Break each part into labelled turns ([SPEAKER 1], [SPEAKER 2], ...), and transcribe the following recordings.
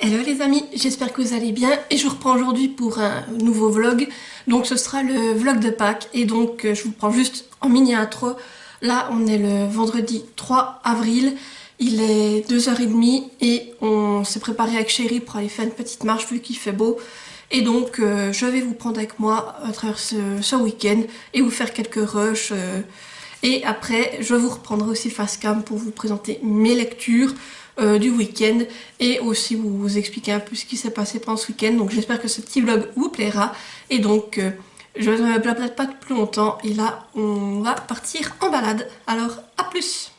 [SPEAKER 1] Hello les amis, j'espère que vous allez bien et je vous reprends aujourd'hui pour un nouveau vlog. Donc ce sera le vlog de Pâques et donc je vous prends juste en mini intro. Là on est le vendredi 3 avril, il est 2h30 et on s'est préparé avec Chéri pour aller faire une petite marche vu qu'il fait beau. Et donc je vais vous prendre avec moi à travers ce week-end et vous faire quelques rushs. Et après, je vous reprendrai aussi face cam pour vous présenter mes lectures du week-end et aussi vous expliquer un peu ce qui s'est passé pendant ce week-end. Donc j'espère que ce petit vlog vous plaira. Et donc, je ne blablate pas plus longtemps. Et là, on va partir en balade. Alors, à plus!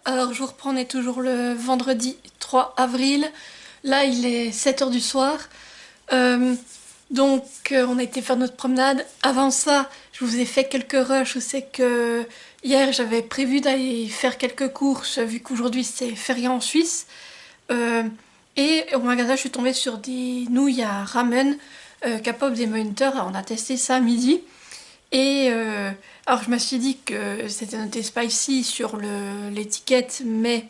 [SPEAKER 1] Alors je vous reprends, on est toujours le vendredi 3 avril. Là il est 7h du soir. On a été faire notre promenade. Avant ça, je vous ai fait quelques rushs. Je sais que hier j'avais prévu d'aller faire quelques courses vu qu'aujourd'hui c'est férié en Suisse. Et au magasin je suis tombée sur des nouilles à ramen K-pop des Hunter. On a testé ça à midi. Et alors je me suis dit que c'était noté spicy sur l'étiquette, mais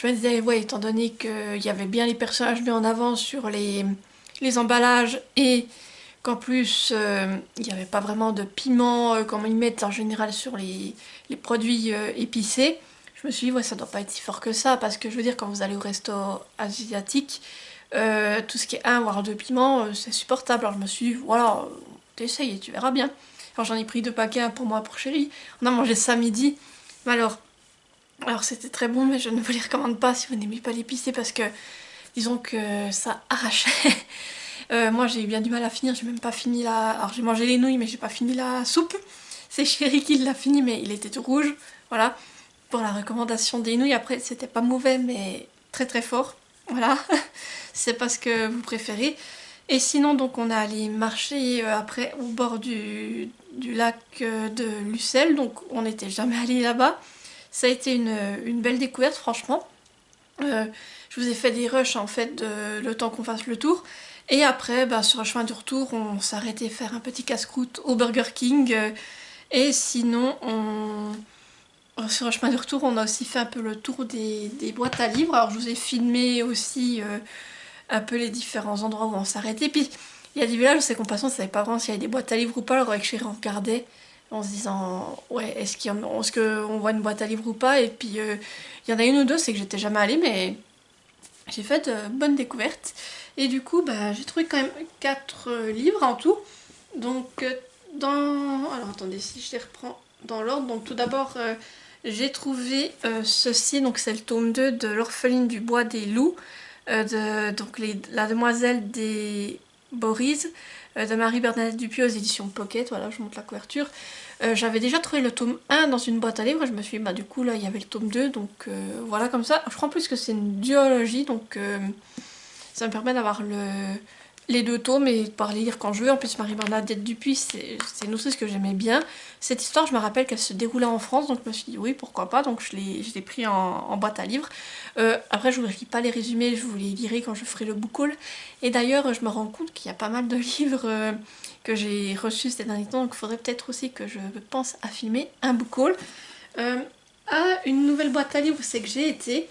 [SPEAKER 1] je me disais, ouais, étant donné qu'il y avait bien les personnages mis en avant sur les emballages et qu'en plus il n'y avait pas vraiment de piment comme ils mettent en général sur les produits épicés, je me suis dit, ouais, ça doit pas être si fort que ça, parce que je veux dire, quand vous allez au resto asiatique, tout ce qui est un voire deux piments, c'est supportable. Alors je me suis dit, voilà, t'essayes et tu verras bien. Alors j'en ai pris 2 paquets, un pour moi, pour Chéri. On a mangé ça midi. Mais alors, Alors c'était très bon, mais je ne vous les recommande pas si vous n'aimez pas l'épicé parce que disons que ça arrachait. Moi j'ai eu bien du mal à finir, j'ai même pas fini la... Alors j'ai mangé les nouilles mais j'ai pas fini la soupe. C'est Chéri qui l'a fini mais il était tout rouge. Voilà, pour la recommandation des nouilles. Après c'était pas mauvais mais très très fort. Voilà, c'est pas ce que vous préférez. Et sinon donc on est allé marcher après au bord du lac de Lucelle. Donc on n'était jamais allé là-bas. Ça a été une belle découverte franchement. Je vous ai fait des rushs en fait le temps qu'on fasse le tour. Et après, bah, sur le chemin du retour, on s'arrêtait faire un petit casse-croûte au Burger King. Et sinon, sur le chemin du retour, on a aussi fait un peu le tour des boîtes à livres. Alors je vous ai filmé aussi un peu les différents endroits où on s'arrêtait. Puis il y a des villages où c'est qu'en passant, on ne savait pas vraiment s'il y avait des boîtes à livres ou pas. Alors avec Chéri, on regardait en se disant ouais, est-ce qu'on voit une boîte à livres ou pas. Et puis il y en a une ou deux, c'est que j'étais jamais allée, mais j'ai fait de bonnes découvertes. Et du coup, bah, j'ai trouvé quand même 4 livres en tout. Donc, alors attendez, si je les reprends dans l'ordre. Donc, tout d'abord, j'ai trouvé ceci. Donc, c'est le tome 2 de L'Orpheline du Bois des Loups. Donc, La Demoiselle des Boris de Marie-Bernadette Dupuis aux éditions Pocket. Voilà, je montre la couverture. J'avais déjà trouvé le tome 1 dans une boîte à livres et je me suis dit, bah du coup là il y avait le tome 2, donc voilà comme ça. Je crois en plus que c'est une duologie, donc ça me permet d'avoir les deux tomes et de pouvoir les lire quand je veux. En plus Marie-Bernadette Dupuis, c'est une autrice que j'aimais bien. Cette histoire, je me rappelle qu'elle se déroulait en France, donc je me suis dit oui, pourquoi pas, donc je l'ai pris en boîte à livres. Après je ne vous lis pas les résumés, je vous les lirai quand je ferai le book haul. Et d'ailleurs je me rends compte qu'il y a pas mal de livres que j'ai reçus ces derniers temps, donc il faudrait peut-être aussi que je pense à filmer un book haul. Une nouvelle boîte à livres, c'est que j'ai été...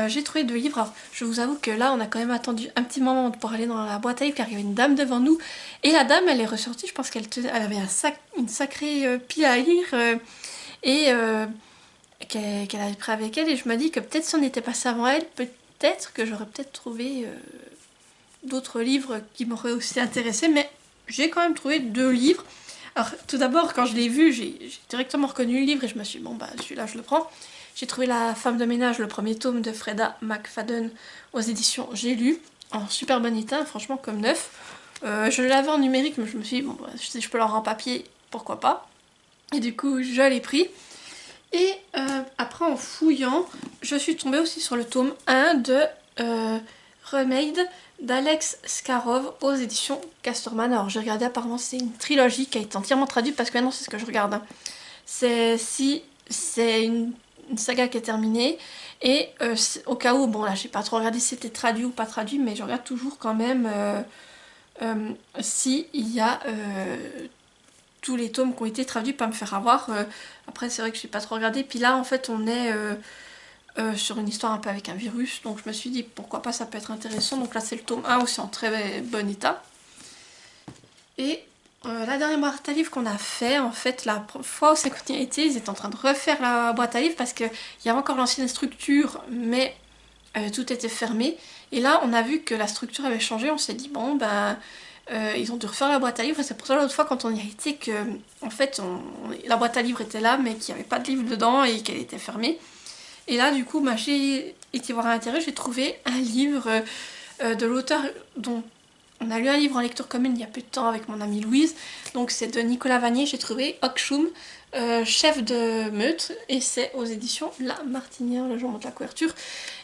[SPEAKER 1] j'ai trouvé 2 livres. Alors, je vous avoue que là, on a quand même attendu un petit moment pour aller dans la boîte à livres car il y avait une dame devant nous. Et la dame, elle est ressortie. Je pense elle avait une sacrée pile à lire et qu'elle avait pris avec elle. Et je me dis que peut-être si on était passé avant elle, peut-être que j'aurais peut-être trouvé d'autres livres qui m'auraient aussi intéressé. Mais j'ai quand même trouvé 2 livres. Alors, tout d'abord, quand je l'ai vu, j'ai directement reconnu le livre et je me suis dit, bon, bah, celui-là, je le prends. J'ai trouvé La femme de ménage, le premier tome de Freda McFadden aux éditions J'ai lu, en super bon état, franchement comme neuf. Je l'avais en numérique, mais je me suis dit, bon, bah, si je peux l'avoir en papier, pourquoi pas. Et du coup, je l'ai pris. Et après, en fouillant, je suis tombée aussi sur le tome 1 de Remade d'Alex Skarov aux éditions Casterman. Alors j'ai regardé, apparemment c'est une trilogie qui a été entièrement traduite parce que maintenant c'est ce que je regarde. Hein. C'est une saga qui est terminée et au cas où, bon là j'ai pas trop regardé si c'était traduit ou pas traduit, mais je regarde toujours quand même si il y a tous les tomes qui ont été traduits, pas me faire avoir. Après c'est vrai que j'ai pas trop regardé, puis là en fait on est sur une histoire un peu avec un virus, donc je me suis dit pourquoi pas, ça peut être intéressant. Donc là c'est le tome 1 aussi en très bon état. Et la dernière boîte à livres qu'on a fait, en fait la fois où c'est qu'on y a été, ils étaient en train de refaire la boîte à livres parce qu'il y avait encore l'ancienne structure mais tout était fermé. Et là on a vu que la structure avait changé, on s'est dit bon ben ils ont dû refaire la boîte à livres. Et c'est pour ça l'autre fois quand on y a été que en fait la boîte à livres était là mais qu'il n'y avait pas de livre dedans et qu'elle était fermée. Et là, du coup, bah, j'ai été voir à l'intérieur, j'ai trouvé un livre de l'auteur dont on a lu un livre en lecture commune il y a peu de temps avec mon amie Louise. Donc c'est de Nicolas Vanier, j'ai trouvé Okshum, chef de meute, et c'est aux éditions La Martinière, là je vous montre la couverture.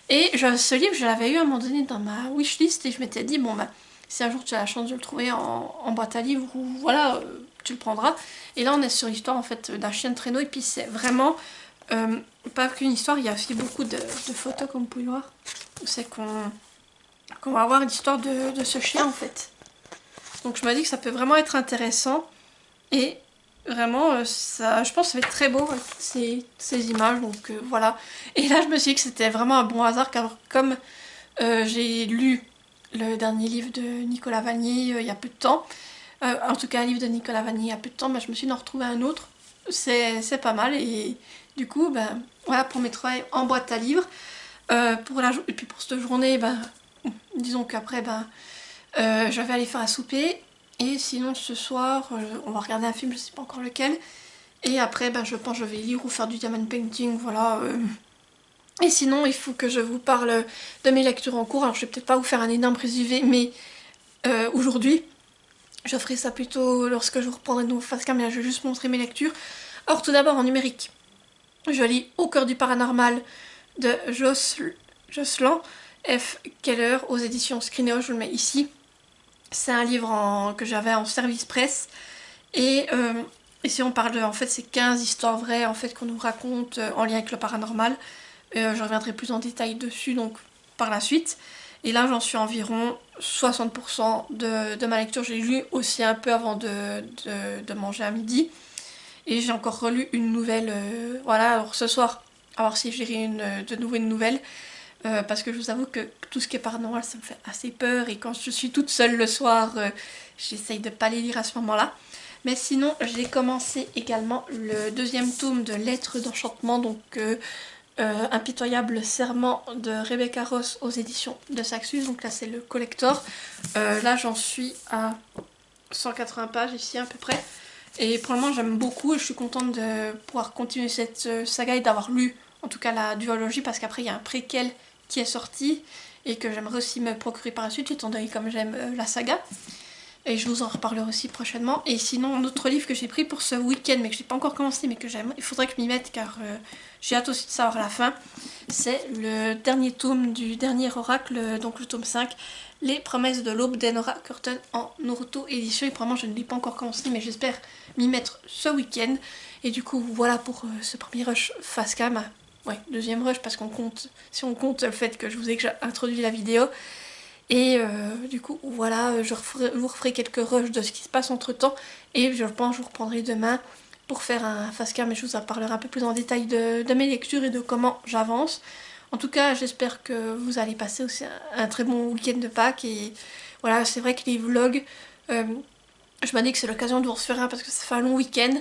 [SPEAKER 1] Et ce livre, je l'avais eu à un moment donné dans ma wishlist et je m'étais dit, bon bah, si un jour tu as la chance de le trouver en boîte à livres, ou voilà, tu le prendras. Et là on est sur l'histoire en fait d'un chien de traîneau, et puis c'est vraiment... pas qu'une histoire, il y a aussi beaucoup de photos comme vous pouvez voir. C'est qu'on va voir l'histoire de ce chien en fait. Donc je me dis que ça peut vraiment être intéressant. Et vraiment, ça, je pense que ça va être très beau avec ces images. Donc voilà. Et là je me suis dit que c'était vraiment un bon hasard car comme j'ai lu le dernier livre de Nicolas Vanier il y a peu de temps. En tout cas un livre de Nicolas Vanier il y a peu de temps, bah, je me suis dit d'en retrouver un autre. C'est pas mal et du coup ben voilà pour mes travaux en boîte à livres et puis pour cette journée ben disons qu'après ben je vais aller faire à souper et sinon ce soir on va regarder un film, je sais pas encore lequel, Et après, je pense que je vais lire ou faire du diamond painting, voilà. Et sinon, il faut que je vous parle de mes lectures en cours. Alors, je vais peut-être pas vous faire un énorme résumé, mais aujourd'hui, je ferai ça plutôt lorsque je reprendrai de nouveau Fastcam, mais là, je vais juste montrer mes lectures. Alors, tout d'abord, en numérique, je lis Au cœur du paranormal de Jocelyn F. Keller aux éditions Screenéo, je vous le mets ici. C'est un livre que j'avais en service presse. Et ici, on parle de, en fait, c'est 15 histoires vraies en fait, qu'on nous raconte en lien avec le paranormal. Je reviendrai plus en détail dessus donc par la suite. Et là, j'en suis environ 60% de ma lecture. J'ai lu aussi un peu avant de manger à midi. Et j'ai encore relu une nouvelle. Voilà, alors ce soir, à voir si je lirai de nouveau une nouvelle. Parce que je vous avoue que tout ce qui est paranormal, ça me fait assez peur. Et quand je suis toute seule le soir, j'essaye de pas les lire à ce moment-là. Mais sinon, j'ai commencé également le deuxième tome de Lettres d'enchantement, donc Impitoyable serment de Rebecca Ross aux éditions de Saxus. Donc là, c'est le collector. Là, j'en suis à 180 pages ici à peu près. Et pour le moment, j'aime beaucoup et je suis contente de pouvoir continuer cette saga et d'avoir lu en tout cas la duologie, parce qu'après, il y a un préquel qui est sorti et que j'aimerais aussi me procurer par la suite, étant donné comme j'aime la saga. Et je vous en reparlerai aussi prochainement. Et sinon, un autre livre que j'ai pris pour ce week-end, mais que je n'ai pas encore commencé, mais que j'aime, il faudrait que je m'y mette car j'ai hâte aussi de savoir la fin. C'est le dernier tome du dernier oracle, donc le tome 5, Les promesses de l'aube d'Enora Curtin en auto-édition. Et probablement je ne l'ai pas encore commencé, mais j'espère m'y mettre ce week-end. Et du coup, voilà pour ce premier rush Fastcam. Ouais, deuxième rush parce qu'on compte, si on compte le fait que je vous ai déjà introduit la vidéo. Et du coup, voilà, vous referai quelques rushs de ce qui se passe entre temps. Et je pense que je vous reprendrai demain pour faire un Fastcam, mais je vous en parlerai un peu plus en détail de mes lectures et de comment j'avance. En tout cas, j'espère que vous allez passer aussi un très bon week-end de Pâques. Et voilà, c'est vrai que les vlogs, je me dis que c'est l'occasion de vous refaire un parce que ça fait un long week-end.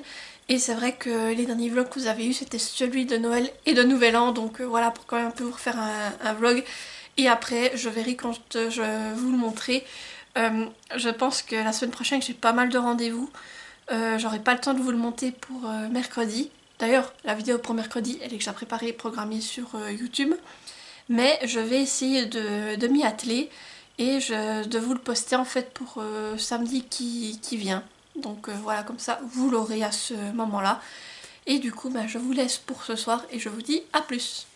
[SPEAKER 1] Et c'est vrai que les derniers vlogs que vous avez eu, c'était celui de Noël et de Nouvel An. Donc voilà, pour quand même un peu vous refaire un vlog. Et après, je verrai quand je vous le montrer. Je pense que la semaine prochaine, j'ai pas mal de rendez-vous. J'aurai pas le temps de vous le monter pour mercredi. D'ailleurs, la vidéo pour mercredi, elle est déjà préparée et programmée sur YouTube. Mais je vais essayer de m'y atteler et de vous le poster en fait pour samedi qui vient. Donc voilà, comme ça, vous l'aurez à ce moment-là. Et du coup, je vous laisse pour ce soir et je vous dis à plus.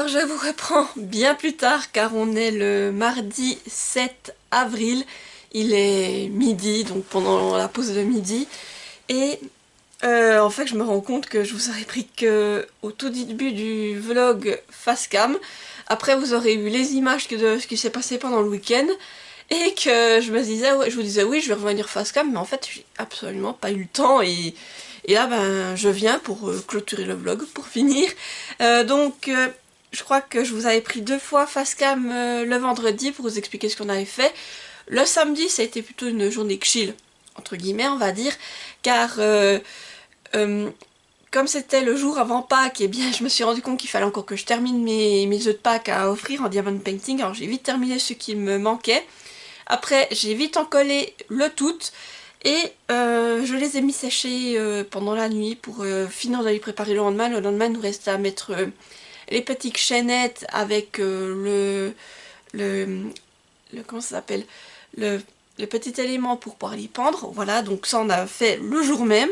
[SPEAKER 1] Alors je vous reprends bien plus tard car on est le mardi 7 avril. Il est midi, donc pendant la pause de midi. Et en fait je me rends compte que je vous aurais pris que au tout début du vlog face cam. Après vous aurez eu les images de ce qui s'est passé pendant le week-end. Et que je me disais, ouais, je vous disais oui je vais revenir face cam, mais en fait j'ai absolument pas eu le temps et là ben je viens pour clôturer le vlog, pour finir. Je crois que je vous avais pris 2 fois face cam le vendredi pour vous expliquer ce qu'on avait fait. Le samedi ça a été plutôt une journée chill, entre guillemets on va dire, car comme c'était le jour avant Pâques, et bien je me suis rendu compte qu'il fallait encore que je termine mes œufs de Pâques à offrir en diamond painting, alors j'ai vite terminé ce qui me manquait. Après j'ai vite encollé le tout et je les ai mis sécher pendant la nuit pour finir de les préparer le lendemain. Le lendemain il nous restait à mettre les petites chaînettes avec comment ça s'appelle, le petit élément pour pouvoir les pendre. Voilà, donc ça on a fait le jour même.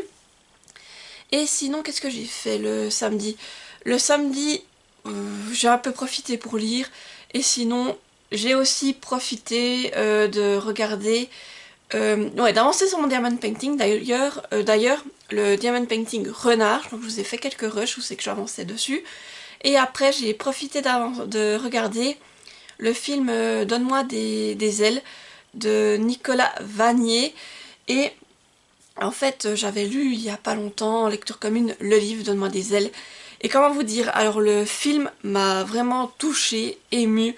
[SPEAKER 1] Et sinon qu'est-ce que j'ai fait le samedi? Le samedi j'ai un peu profité pour lire et sinon j'ai aussi profité de regarder, ouais, d'avancer sur mon diamond painting. D'ailleurs le diamond painting renard, donc je vous ai fait quelques rushs, je sais que j'avançais dessus. Et après j'ai profité de regarder le film Donne-moi des ailes de Nicolas Vanier. Et en fait j'avais lu il y a pas longtemps en lecture commune le livre Donne-moi des ailes. Et comment vous dire, alors le film m'a vraiment touchée, émue.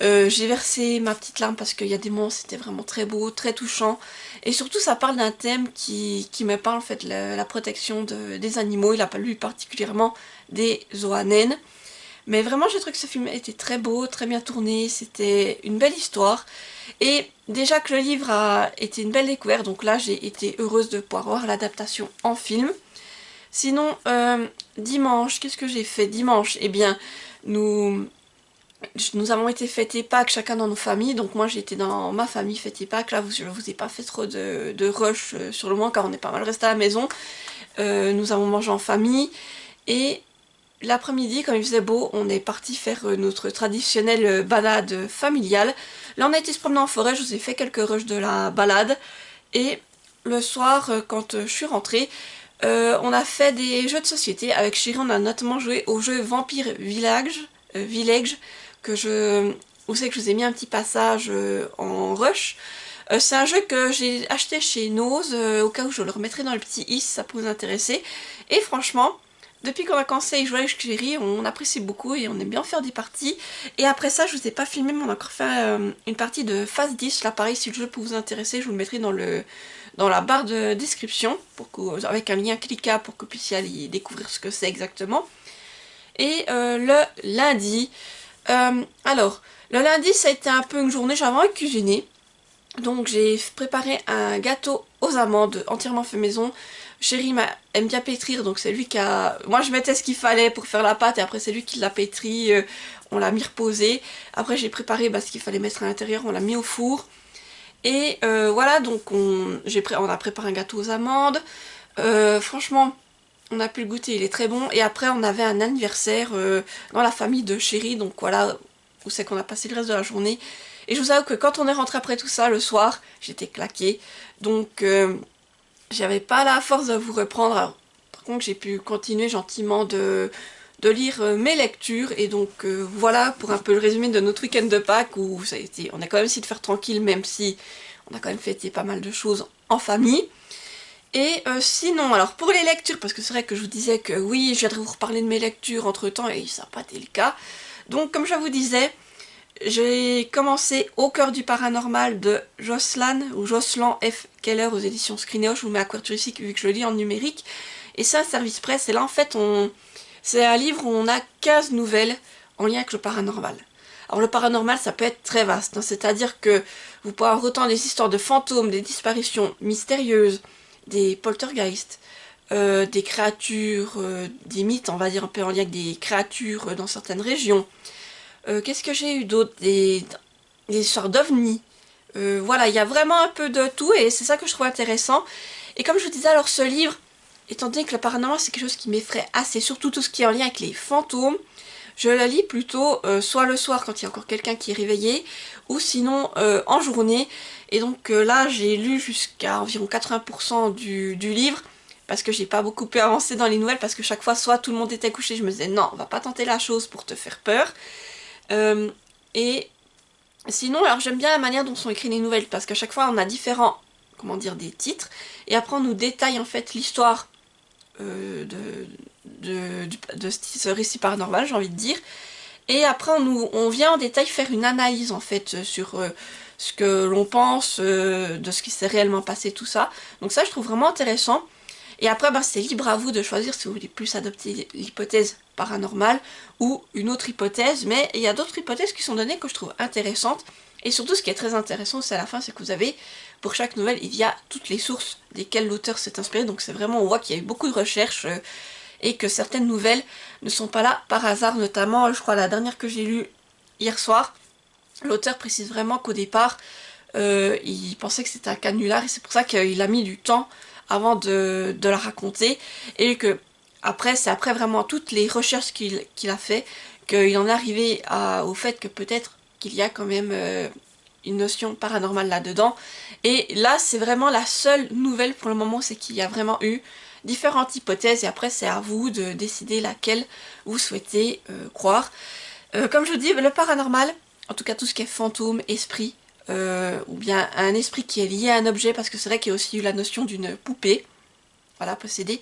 [SPEAKER 1] J'ai versé ma petite larme parce qu'il y a des moments c'était vraiment très beau, très touchant. Et surtout ça parle d'un thème qui me parle en fait, la protection des animaux. Il a plu particulièrement des zoanènes. Mais vraiment j'ai trouvé que ce film était très beau, très bien tourné, c'était une belle histoire. Et déjà que le livre a été une belle découverte, donc là j'ai été heureuse de pouvoir voir l'adaptation en film. Sinon dimanche, qu'est-ce que j'ai fait dimanche? Eh bien nous avons été fêter Pâques chacun dans nos familles, donc moi j'étais dans ma famille fêter Pâques. Là je vous ai pas fait trop de rush sur le moment car on est pas mal resté à la maison. Nous avons mangé en famille et l'après-midi quand il faisait beau on est parti faire notre traditionnelle balade familiale. Là on a été se promener en forêt, je vous ai fait quelques rushs de la balade et le soir quand je suis rentrée, on a fait des jeux de société avec chérie. On a notamment joué au jeu Vampire Village que vous savez que je vous ai mis un petit passage en rush. C'est un jeu que j'ai acheté chez Nose au cas où je le remettrai dans le petit is, ça peut vous intéresser. Et franchement, depuis qu'on a commencé à y jouer avec chérie, on apprécie beaucoup et on aime bien faire des parties. Et après ça, je vous ai pas filmé, mais on a encore fait une partie de phase 10. Là pareil, si le jeu peut vous intéresser, je vous le mettrai dans la barre de description avec un lien cliquable pour que vous puissiez aller découvrir ce que c'est exactement. Et le lundi, alors le lundi ça a été un peu une journée, j'avais envie de cuisiner. Donc j'ai préparé un gâteau aux amandes entièrement fait maison. Chéri aime bien pétrir, donc c'est lui qui a... Moi je mettais ce qu'il fallait pour faire la pâte et après c'est lui qui l'a pétri, on l'a mis reposé. Après j'ai préparé ce qu'il fallait mettre à l'intérieur, on l'a mis au four. Et voilà, donc on a préparé un gâteau aux amandes. Franchement, on a pu le goûter, il est très bon. Et après on avait un anniversaire dans la famille de chéri, donc voilà, où c'est qu'on a passé le reste de la journée. Et je vous avoue que quand on est rentré après tout ça, le soir, j'étais claquée. Donc j'avais pas la force de vous reprendre. Alors, par contre j'ai pu continuer gentiment de lire mes lectures. Et donc voilà pour un peu le résumé de notre week-end de Pâques où ça a été, on a quand même essayé de faire tranquille même si on a quand même fêté pas mal de choses en famille. Et sinon, alors pour les lectures, parce que c'est vrai que je vous disais que oui, je viendrais vous reparler de mes lectures entre temps et ça n'a pas été le cas. Donc comme je vous disais, j'ai commencé Au cœur du paranormal de Jocelyn F. Keller aux éditions Screenéo. Je vous mets à couverture ici vu que je le lis en numérique. Et c'est un service presse. Et là en fait, c'est un livre où on a 15 nouvelles en lien avec le paranormal. Alors le paranormal ça peut être très vaste, hein, c'est-à-dire que vous pouvez avoir autant des histoires de fantômes, des disparitions mystérieuses, des poltergeists, des créatures, des mythes on va dire un peu en lien avec des créatures dans certaines régions. Qu'est-ce que j'ai eu d'autre? Des histoires d'ovnis. Voilà, il y a vraiment un peu de tout et c'est ça que je trouve intéressant. Et comme je vous disais, alors ce livre, étant donné que le paranormal c'est quelque chose qui m'effraie assez, surtout tout ce qui est en lien avec les fantômes,
[SPEAKER 2] je la lis plutôt soit le soir quand il y a encore quelqu'un qui est réveillé, ou sinon en journée. Et donc là j'ai lu jusqu'à environ 80% du livre, parce que j'ai pas beaucoup pu avancer dans les nouvelles, parce que chaque fois soit tout le monde était couché, je me disais non, on va pas tenter la chose pour te faire peur. Et sinon, alors j'aime bien la manière dont sont écrites les nouvelles, parce qu'à chaque fois on a différents, comment dire, des titres, et après on nous détaille en fait l'histoire de ce récit paranormal, j'ai envie de dire. Et après on vient en détail faire une analyse en fait sur ce que l'on pense de ce qui s'est réellement passé, tout ça. Donc ça je trouve vraiment intéressant. Et après bah, c'est libre à vous de choisir si vous voulez plus adopter l'hypothèse paranormale ou une autre hypothèse, mais il y a d'autres hypothèses qui sont données que je trouve intéressantes. Et surtout ce qui est très intéressant c'est à la fin, c'est que vous avez pour chaque nouvelle il y a toutes les sources desquelles l'auteur s'est inspiré, donc c'est vraiment, on voit qu'il y a eu beaucoup de recherches et que certaines nouvelles ne sont pas là par hasard, notamment je crois la dernière que j'ai lue hier soir, l'auteur précise vraiment qu'au départ il pensait que c'était un canular et c'est pour ça qu'il a mis du temps avant de la raconter, et que après c'est après vraiment toutes les recherches qu'il a fait qu'il en est arrivé au fait que peut-être qu'il y a quand même une notion paranormale là-dedans. Et là c'est vraiment la seule nouvelle pour le moment, c'est qu'il y a vraiment eu différentes hypothèses et après c'est à vous de décider laquelle vous souhaitez croire. Comme je vous dis, le paranormal, en tout cas tout ce qui est fantôme, esprit, ou bien un esprit qui est lié à un objet, parce que c'est vrai qu'il y a aussi eu la notion d'une poupée, voilà, possédée,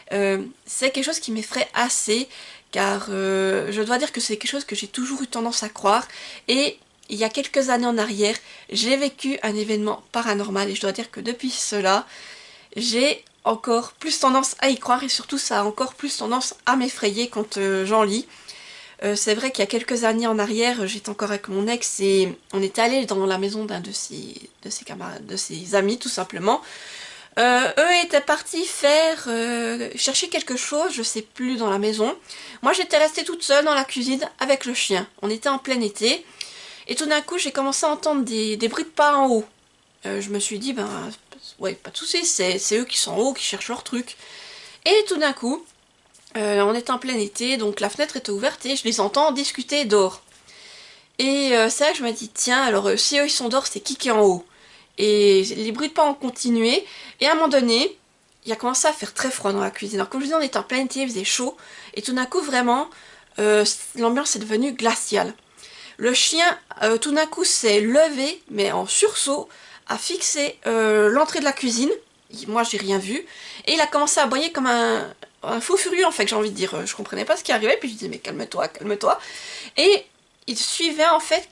[SPEAKER 2] c'est quelque chose qui m'effraie assez, car je dois dire que c'est quelque chose que j'ai toujours eu tendance à croire, et il y a quelques années en arrière, j'ai vécu un événement paranormal, et je dois dire que depuis cela, j'ai encore plus tendance à y croire, et surtout ça a encore plus tendance à m'effrayer quand j'en lis. C'est vrai qu'il y a quelques années en arrière, j'étais encore avec mon ex et on était allé dans la maison d'un de ses camarades, de ses amis tout simplement. Eux étaient partis chercher quelque chose, je sais plus, dans la maison. Moi j'étais restée toute seule dans la cuisine avec le chien. On était en plein été et tout d'un coup j'ai commencé à entendre des bruits de pas en haut. Je me suis dit ben ouais, pas de soucis, c'est eux qui sont en haut, qui cherchent leur truc. Et tout d'un coup, on est en plein été, donc la fenêtre était ouverte et je les entends discuter dehors. Et c'est là que je me dis, tiens, alors si eux ils sont dehors, c'est qui est en haut? Et les bruits de pas ont continué, et à un moment donné, il a commencé à faire très froid dans la cuisine. Alors comme je disais, on était en plein été, il faisait chaud, et tout d'un coup, vraiment, l'ambiance est devenue glaciale. Le chien, tout d'un coup, s'est levé, mais en sursaut, a fixé l'entrée de la cuisine. Moi, j'ai rien vu. Et il a commencé à aboyer comme un fou furieux, en fait, j'ai envie de dire. Je comprenais pas ce qui arrivait, puis je disais, mais calme-toi, calme-toi. Et il suivait, en fait,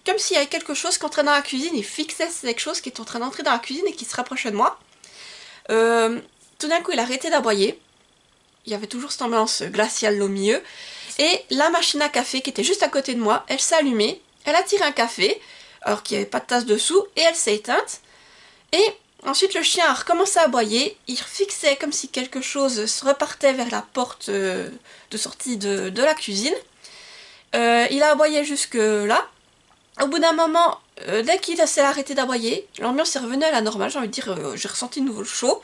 [SPEAKER 2] comme s'il y avait quelque chose qui entrait dans la cuisine. Il fixait quelque chose qui était en train d'entrer dans la cuisine et qui se rapprochait de moi. Tout d'un coup, il a arrêté d'aboyer. Il y avait toujours cette ambiance glaciale au milieu. Et la machine à café qui était juste à côté de moi, elle s'est allumée, elle a tiré un café, alors qu'il n'y avait pas de tasse dessous, et elle s'est éteinte. Et ensuite le chien a recommencé à aboyer, il fixait comme si quelque chose se repartait vers la porte de sortie de la cuisine. Il a aboyé jusque là. Au bout d'un moment, dès qu'il s'est arrêté d'aboyer, l'ambiance est revenue à la normale, j'ai envie de dire, j'ai ressenti de nouveau le chaud.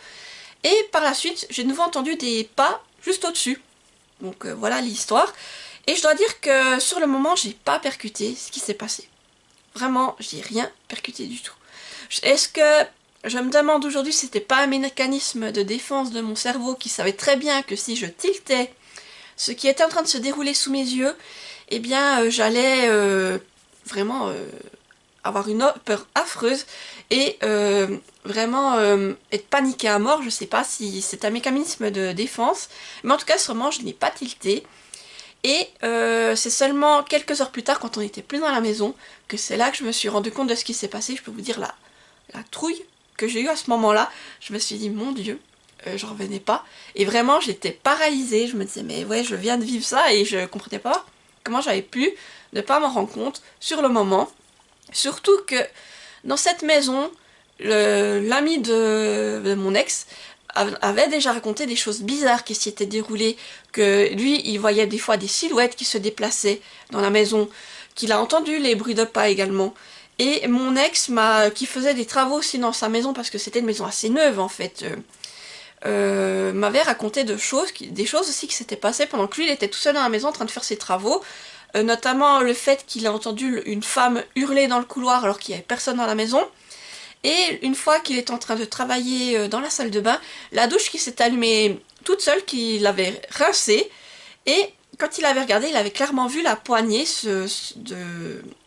[SPEAKER 2] Et par la suite, j'ai de nouveau entendu des pas juste au-dessus. Donc voilà l'histoire. Et je dois dire que sur le moment, j'ai pas percuté ce qui s'est passé. Vraiment, j'ai rien percuté du tout. Est-ce que je me demande aujourd'hui si c'était pas un mécanisme de défense de mon cerveau qui savait très bien que si je tiltais ce qui était en train de se dérouler sous mes yeux, eh bien j'allais vraiment avoir une peur affreuse et vraiment être paniquée à mort. Je sais pas si c'est un mécanisme de défense, mais en tout cas sûrement je n'ai pas tilté. Et c'est seulement quelques heures plus tard, quand on n'était plus dans la maison, que c'est là que je me suis rendu compte de ce qui s'est passé. Je peux vous dire la trouille que j'ai eue à ce moment-là. Je me suis dit, mon Dieu, j'en revenais pas. Et vraiment, j'étais paralysée. Je me disais, mais ouais, je viens de vivre ça et je comprenais pas comment j'avais pu ne pas m'en rendre compte sur le moment. Surtout que dans cette maison, l'ami de mon ex avait déjà raconté des choses bizarres qui s'y étaient déroulées, que lui, il voyait des fois des silhouettes qui se déplaçaient dans la maison, qu'il a entendu les bruits de pas également. Et mon ex qui faisait des travaux aussi dans sa maison, parce que c'était une maison assez neuve en fait, m'avait raconté des choses aussi qui s'étaient passées pendant que lui il était tout seul dans la maison en train de faire ses travaux. Notamment le fait qu'il a entendu une femme hurler dans le couloir alors qu'il n'y avait personne dans la maison. Et une fois qu'il était en train de travailler dans la salle de bain, la douche qui s'est allumée toute seule, qu'il avait rincée. Et quand il avait regardé, il avait clairement vu la poignée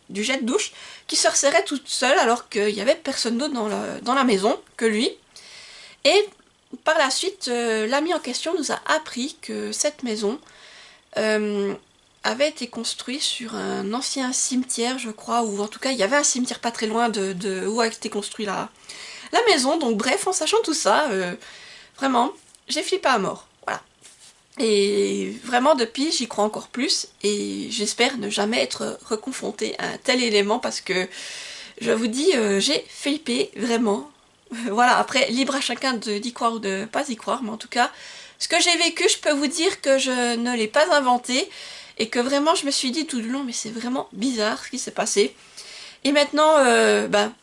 [SPEAKER 2] du jet de douche qui se resserrait toute seule alors qu'il n'y avait personne d'autre dans la maison que lui. Et par la suite, l'ami en question nous a appris que cette maison avait été construite sur un ancien cimetière, je crois, ou en tout cas il y avait un cimetière pas très loin de où a été construite la maison. Donc bref, en sachant tout ça, vraiment, j'ai flippé à mort. Voilà. Et vraiment depuis, j'y crois encore plus et j'espère ne jamais être reconfrontée à un tel élément parce que je vous dis, j'ai flippé vraiment. Voilà, après, libre à chacun d'y croire ou de pas y croire, mais en tout cas, ce que j'ai vécu, je peux vous dire que je ne l'ai pas inventé et que vraiment je me suis dit tout le long, mais c'est vraiment bizarre ce qui s'est passé. Et maintenant,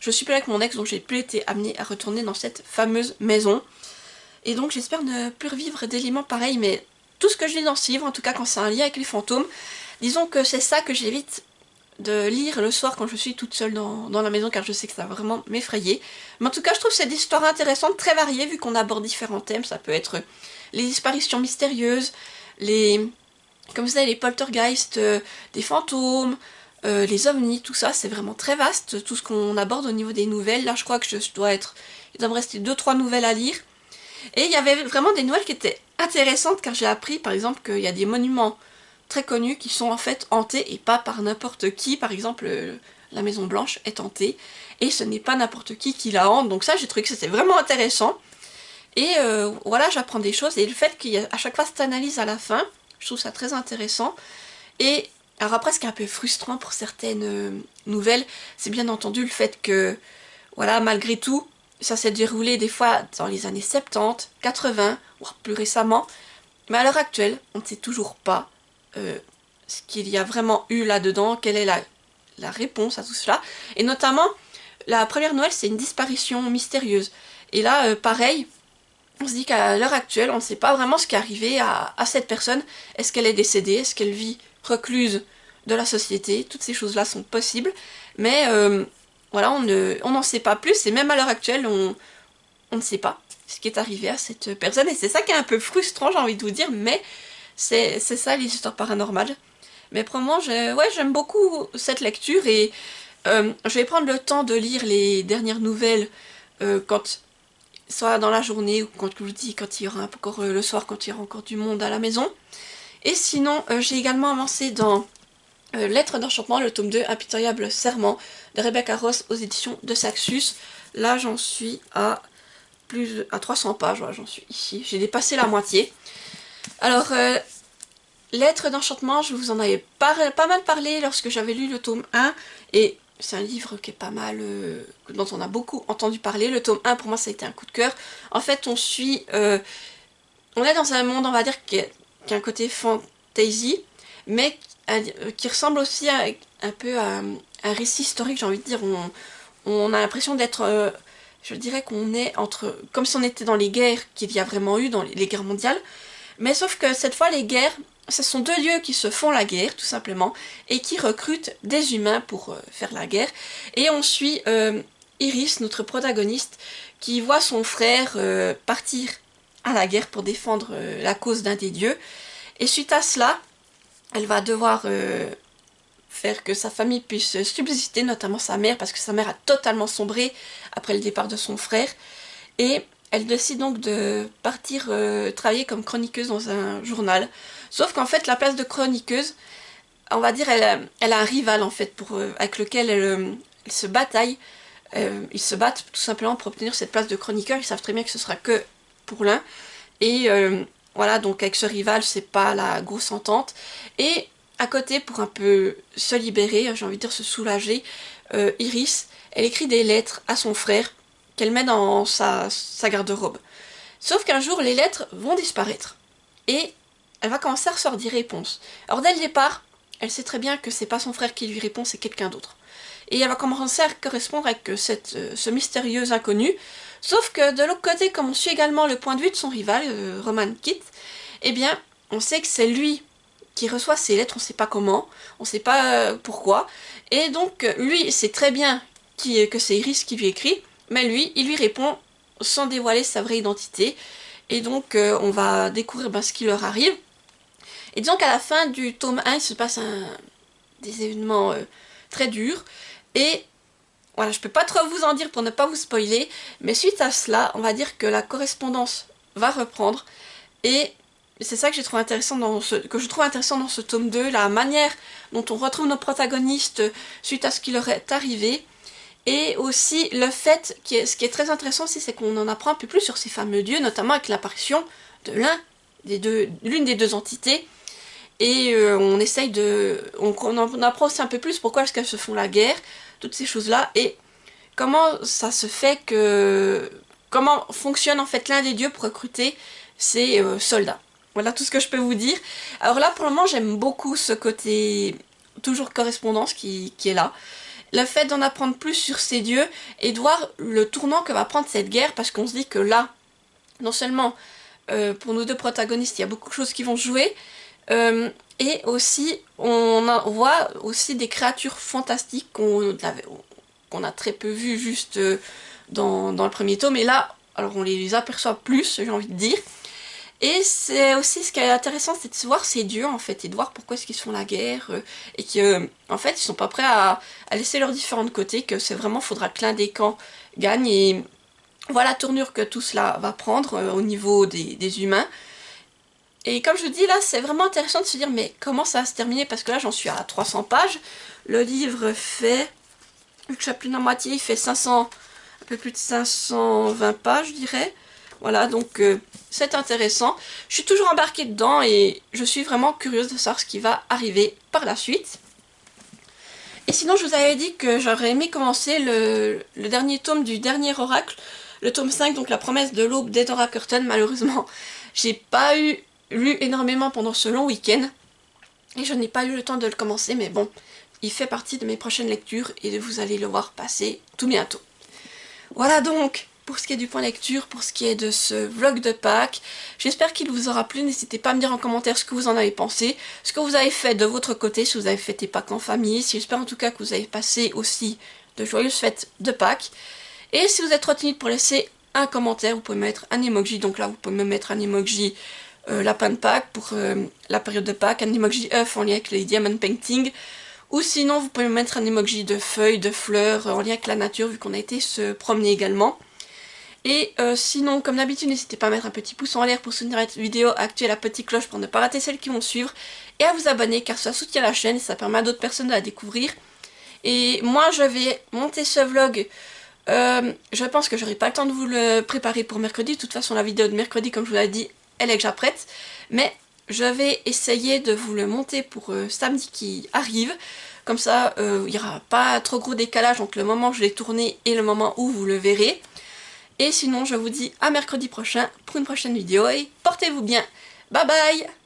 [SPEAKER 2] je suis plus avec mon ex, donc j'ai plus été amenée à retourner dans cette fameuse maison. Et donc j'espère ne plus revivre d'éléments pareils, mais tout ce que je lis dans ce livre, en tout cas quand c'est un lien avec les fantômes, disons que c'est ça que j'évite de lire le soir quand je suis toute seule dans la maison, car je sais que ça va vraiment m'effrayer. Mais en tout cas, je trouve cette histoire intéressante, très variée, vu qu'on aborde différents thèmes. Ça peut être les disparitions mystérieuses, comme vous savez, les poltergeists, des fantômes, les ovnis, tout ça, c'est vraiment très vaste, tout ce qu'on aborde au niveau des nouvelles. Là, je crois que il doit me rester 2-3 nouvelles à lire. Et il y avait vraiment des nouvelles qui étaient intéressantes, car j'ai appris, par exemple, qu'il y a des monuments très connus qui sont en fait hantés, et pas par n'importe qui. Par exemple, la Maison Blanche est hantée, et ce n'est pas n'importe qui la hante. Donc ça, j'ai trouvé que c'était vraiment intéressant. Et voilà, j'apprends des choses, et le fait qu'il y a à chaque fois cette analyse à la fin, je trouve ça très intéressant. Et alors après, ce qui est un peu frustrant pour certaines nouvelles, c'est bien entendu le fait que, voilà, malgré tout, ça s'est déroulé des fois dans les années 70, 80, voire plus récemment. Mais à l'heure actuelle, on ne sait toujours pas ce qu'il y a vraiment eu là-dedans, quelle est la réponse à tout cela. Et notamment, la première Noël, c'est une disparition mystérieuse. Et là, pareil, on se dit qu'à l'heure actuelle, on ne sait pas vraiment ce qui est arrivé à cette personne. Est-ce qu'elle est décédée? Est-ce qu'elle vit recluse de la société? Toutes ces choses-là sont possibles. Mais voilà, on n'en sait pas plus. Et même à l'heure actuelle, on ne sait pas ce qui est arrivé à cette personne. Et c'est ça qui est un peu frustrant, j'ai envie de vous dire. Mais c'est ça, les histoires paranormales. Mais pour moi, j'aime beaucoup cette lecture. Et je vais prendre le temps de lire les dernières nouvelles soit dans la journée ou quand je vous dis, quand il y aura encore le soir, quand il y aura encore du monde à la maison. Et sinon, j'ai également avancé dans Lettres d'enchantement, le tome 2, Impitoyable serment, de Rebecca Ross aux éditions de Saxus. Là, j'en suis à 300 pages, voilà, j'en suis ici. J'ai dépassé la moitié. Alors, Lettres d'enchantement, je vous en avais pas mal parlé lorsque j'avais lu le tome 1, et c'est un livre qui est pas mal, dont on a beaucoup entendu parler. Le tome 1, pour moi, ça a été un coup de cœur. En fait, on est dans un monde, on va dire, qui a un côté fantasy, mais qui ressemble aussi un peu à un récit historique, j'ai envie de dire. On a l'impression d'être, je dirais qu'on est comme si on était dans les guerres qu'il y a vraiment eu, dans les guerres mondiales. Mais sauf que cette fois, les guerres, ce sont deux dieux qui se font la guerre, tout simplement, et qui recrutent des humains pour faire la guerre. Et on suit Iris, notre protagoniste, qui voit son frère partir à la guerre pour défendre la cause d'un des dieux. Et suite à cela, elle va devoir faire que sa famille puisse subsister, notamment sa mère, parce que sa mère a totalement sombré après le départ de son frère. Et elle décide donc de partir travailler comme chroniqueuse dans un journal. Sauf qu'en fait, la place de chroniqueuse, on va dire, elle a un rival en fait avec lequel elle se bataille. Ils se battent tout simplement pour obtenir cette place de chroniqueur. Ils savent très bien que ce sera que pour l'un. Et voilà, donc avec ce rival, c'est pas la grosse entente. Et à côté, pour un peu se libérer, j'ai envie de dire se soulager, Iris, elle écrit des lettres à son frère qu'elle met dans sa garde-robe. Sauf qu'un jour, les lettres vont disparaître. Et elle va commencer à recevoir des réponses. Alors dès le départ, elle sait très bien que c'est pas son frère qui lui répond, c'est quelqu'un d'autre. et elle va commencer à correspondre avec ce mystérieux inconnu. Sauf que de l'autre côté, comme on suit également le point de vue de son rival, Roman Kit, eh bien, on sait que c'est lui qui reçoit ces lettres, on ne sait pas comment, on ne sait pas pourquoi, et donc lui sait très bien que c'est Iris qui lui écrit, mais lui, il lui répond sans dévoiler sa vraie identité, et donc on va découvrir ce qui leur arrive. Et donc à la fin du tome 1, il se passe des événements très durs, et voilà, je peux pas trop vous en dire pour ne pas vous spoiler, mais suite à cela, on va dire que la correspondance va reprendre, et c'est ça que j'ai trouvé intéressant que je trouve intéressant dans ce tome 2, la manière dont on retrouve nos protagonistes suite à ce qui leur est arrivé, et aussi le fait, ce qui est très intéressant aussi, c'est qu'on en apprend un peu plus sur ces fameux dieux, notamment avec l'apparition de l'une des deux entités, et on essaye on en apprend aussi un peu plus pourquoi est-ce qu'elles se font la guerre, toutes ces choses-là, et comment ça se fait comment fonctionne en fait l'un des dieux pour recruter ses soldats. Voilà tout ce que je peux vous dire. Alors là, pour le moment, j'aime beaucoup ce côté toujours correspondance qui est là. Le fait d'en apprendre plus sur ces dieux et de voir le tournant que va prendre cette guerre, parce qu'on se dit que là, non seulement pour nos deux protagonistes, il y a beaucoup de choses qui vont jouer, et aussi, on voit aussi des créatures fantastiques qu'on a très peu vues juste dans le premier tome, et là, alors on les aperçoit plus, j'ai envie de dire. Et c'est aussi ce qui est intéressant, c'est de voir ces dieux en fait, et de voir pourquoi est-ce qu'ils se font la guerre, et que en fait ils sont pas prêts à laisser leurs différents côtés, que c'est vraiment, faudra que l'un des camps gagne, et voilà la tournure que tout cela va prendre au niveau des humains. Et comme je dis là, c'est vraiment intéressant de se dire mais comment ça va se terminer, parce que là j'en suis à 300 pages, le livre fait, vu que j'ai plus de la moitié, il fait 500, un peu plus de 520 pages je dirais. Voilà, donc c'est intéressant. Je suis toujours embarquée dedans et je suis vraiment curieuse de savoir ce qui va arriver par la suite. Et sinon, je vous avais dit que j'aurais aimé commencer le dernier tome du dernier oracle, le tome 5, donc la promesse de l'aube d'Edora Curtin. Malheureusement, j'ai pas lu énormément pendant ce long week-end et je n'ai pas eu le temps de le commencer, mais bon, il fait partie de mes prochaines lectures et vous allez le voir passer tout bientôt. Voilà donc pour ce qui est du point lecture, pour ce qui est de ce vlog de Pâques. J'espère qu'il vous aura plu. N'hésitez pas à me dire en commentaire ce que vous en avez pensé, ce que vous avez fait de votre côté, si vous avez fêté Pâques en famille. J'espère en tout cas que vous avez passé aussi de joyeuses fêtes de Pâques. Et si vous êtes trop timide pour laisser un commentaire, vous pouvez mettre un emoji. Donc là, vous pouvez me mettre un emoji lapin de Pâques pour la période de Pâques, un emoji œuf en lien avec les diamond painting. Ou sinon, vous pouvez me mettre un emoji de feuilles, de fleurs, en lien avec la nature, vu qu'on a été se promener également. Et sinon, comme d'habitude, n'hésitez pas à mettre un petit pouce en l'air pour soutenir cette vidéo, à activer la petite cloche pour ne pas rater celles qui vont suivre, et à vous abonner car ça soutient la chaîne et ça permet à d'autres personnes de la découvrir. Et moi, je vais monter ce vlog, je pense que j'aurai pas le temps de vous le préparer pour mercredi. De toute façon, la vidéo de mercredi, comme je vous l'ai dit, elle est déjà prête. Mais je vais essayer de vous le monter pour samedi qui arrive. Comme ça, il n'y aura pas trop gros décalage entre le moment où je l'ai tourné et le moment où vous le verrez. Et sinon, je vous dis à mercredi prochain pour une prochaine vidéo et portez-vous bien. Bye bye!